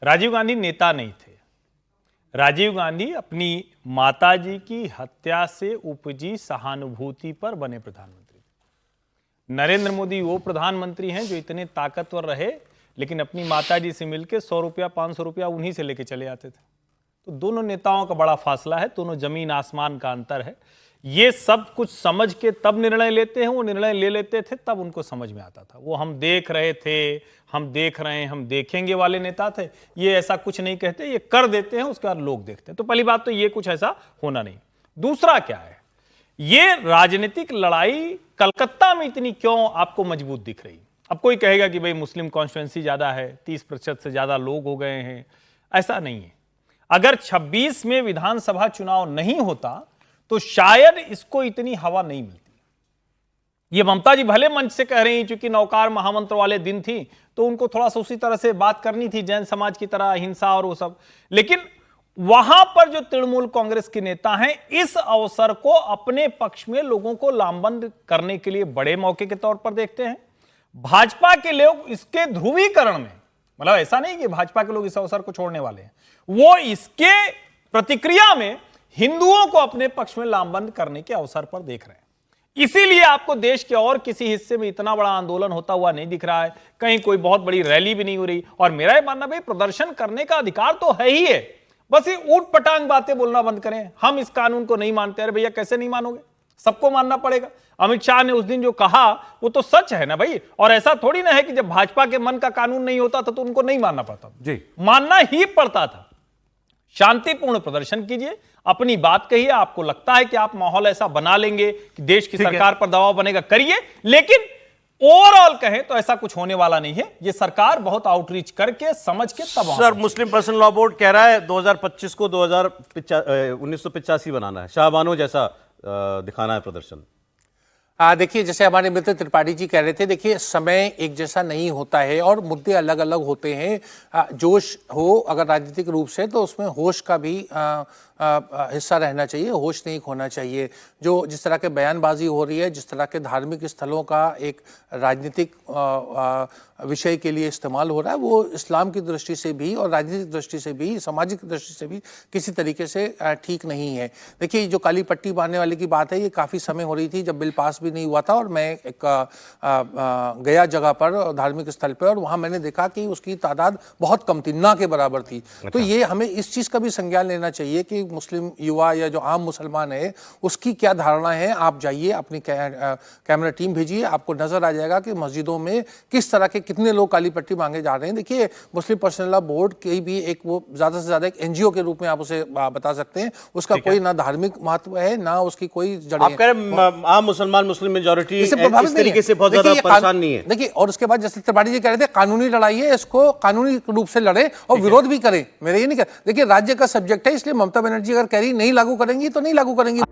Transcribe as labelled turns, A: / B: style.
A: राजीव गांधी नेता नहीं थे। राजीव गांधी अपनी माताजी की हत्या से उपजी सहानुभूति पर बने प्रधानमंत्री थे। नरेंद्र मोदी वो प्रधानमंत्री हैं जो इतने ताकतवर रहे लेकिन अपनी माताजी से मिलकर 100 रुपया 500 रुपया उन्हीं से लेके चले आते थे। तो दोनों नेताओं का बड़ा फासला है, दोनों जमीन आसमान का अंतर है। ये सब कुछ समझ के तब निर्णय लेते हैं, वो निर्णय ले लेते थे तब उनको समझ में आता था। वो हम देख रहे थे, हम देख रहे हैं, हम देखेंगे वाले नेता थे। ये ऐसा कुछ नहीं कहते, ये कर देते हैं, उसके बाद लोग देखते हैं। तो पहली बात तो ये कुछ ऐसा होना नहीं। दूसरा क्या है, ये राजनीतिक लड़ाई कलकत्ता में इतनी क्यों आपको मजबूत दिख रही? अब कोई कहेगा कि भाई मुस्लिम कॉन्स्टिट्यूएंसी ज्यादा है, 30% से ज्यादा लोग हो गए हैं। ऐसा नहीं है। अगर 26 में विधानसभा चुनाव नहीं होता तो शायद इसको इतनी हवा नहीं मिलती। ये ममता जी भले मंच से कह रही हैं क्योंकि नौकार महामंत्र वाले दिन थी तो उनको थोड़ा सा उसी तरह से बात करनी थी, जैन समाज की तरह हिंसा और वो सब। लेकिन वहां पर जो तृणमूल कांग्रेस के नेता हैं इस अवसर को अपने पक्ष में लोगों को लामबंद करने के लिए बड़े मौके के तौर पर देखते हैं। भाजपा के लोग इसके ध्रुवीकरण में, मतलब ऐसा नहीं कि भाजपा के लोग इस अवसर को छोड़ने वाले हैं, वो इसके प्रतिक्रिया में हिंदुओं को अपने पक्ष में लामबंद करने के अवसर पर देख रहे हैं। इसीलिए आपको देश के और किसी हिस्से में इतना बड़ा आंदोलन होता हुआ नहीं दिख रहा है, कहीं कोई बहुत बड़ी रैली भी नहीं हो रही। और मेरा ये मानना भाई, प्रदर्शन करने का अधिकार तो है ही है, बस ये ऊट पटांग बातें बोलना बंद करें। हम इस कानून को नहीं मानते। अरे भैया कैसे नहीं मानोगे, सबको मानना पड़ेगा। अमित शाह ने उस दिन जो कहा वो तो सच है ना भाई। और ऐसा थोड़ी ना है कि जब भाजपा के मन का कानून नहीं होता था तो उनको नहीं मानना पड़ता जी, मानना ही पड़ता था। शांतिपूर्ण प्रदर्शन कीजिए, अपनी बात कहिए। आपको लगता है कि आप माहौल ऐसा बना लेंगे कि देश की सरकार पर दबाव बनेगा, करिए। लेकिन ओवरऑल कहें तो ऐसा कुछ होने वाला नहीं है। ये सरकार बहुत आउटरीच करके समझ के तब।
B: सर, मुस्लिम पर्सनल लॉ बोर्ड कह रहा है 2025 को 1985 बनाना है, शाहबानो जैसा दिखाना है प्रदर्शन।
C: देखिए, जैसे हमारे मित्र त्रिपाठी जी कह रहे थे, देखिए समय एक जैसा नहीं होता है और मुद्दे अलग अलग होते हैं। जोश हो अगर राजनीतिक रूप से तो उसमें होश का भी हिस्सा रहना चाहिए, होश नहीं खोना चाहिए। जो जिस तरह के बयानबाजी हो रही है, जिस तरह के धार्मिक स्थलों का एक राजनीतिक विषय के लिए इस्तेमाल हो रहा है, वो इस्लाम की दृष्टि से भी और राजनीतिक दृष्टि से भी, सामाजिक दृष्टि से भी किसी तरीके से ठीक नहीं है। देखिए, जो काली पट्टी बांधने वाले की बात है, ये काफ़ी समय हो रही थी जब बिल पास भी नहीं हुआ था। और मैं एक गया जगह पर, धार्मिक स्थल पर, और वहाँ मैंने देखा कि उसकी तादाद बहुत कम थी, ना के बराबर थी। तो ये हमें इस चीज़ का भी संज्ञान लेना चाहिए कि मुस्लिम युवा या जो आम मुसलमान है उसकी क्या धारणा है। आप जाइए, अपनी कैमरा टीम भेजिए, आपको नजर आ जाएगा कि मस्जिदों में किस तरह के कितने लोग काली पट्टी मांगे जा रहे हैं। देखिए, मुस्लिम पर्सनल लॉ बोर्ड की भी एक, वो ज्यादा से ज्यादा एक एनजीओ के रूप में आप उसे बता सकते हैं। उसका कोई ना धार्मिक महत्व है, ना उसकी कोई जड़।
B: आप कह रहे हैं आम मुसलमान, मुस्लिम मेजॉरिटी इस तरीके से बहुत ज्यादा परेशान नहीं है।
C: देखिए, और उसके बाद जैसे त्रिपाठी जी कह रहे थे, कानूनी लड़ाई है, इसको कानूनी रूप से लड़े और विरोध भी करें। मेरे ये नहीं कह, देखिए राज्य का सब्जेक्ट है, इसलिए ममता बनर्जी अगर कह रही नहीं लागू करेंगी तो नहीं लागू करेंगी।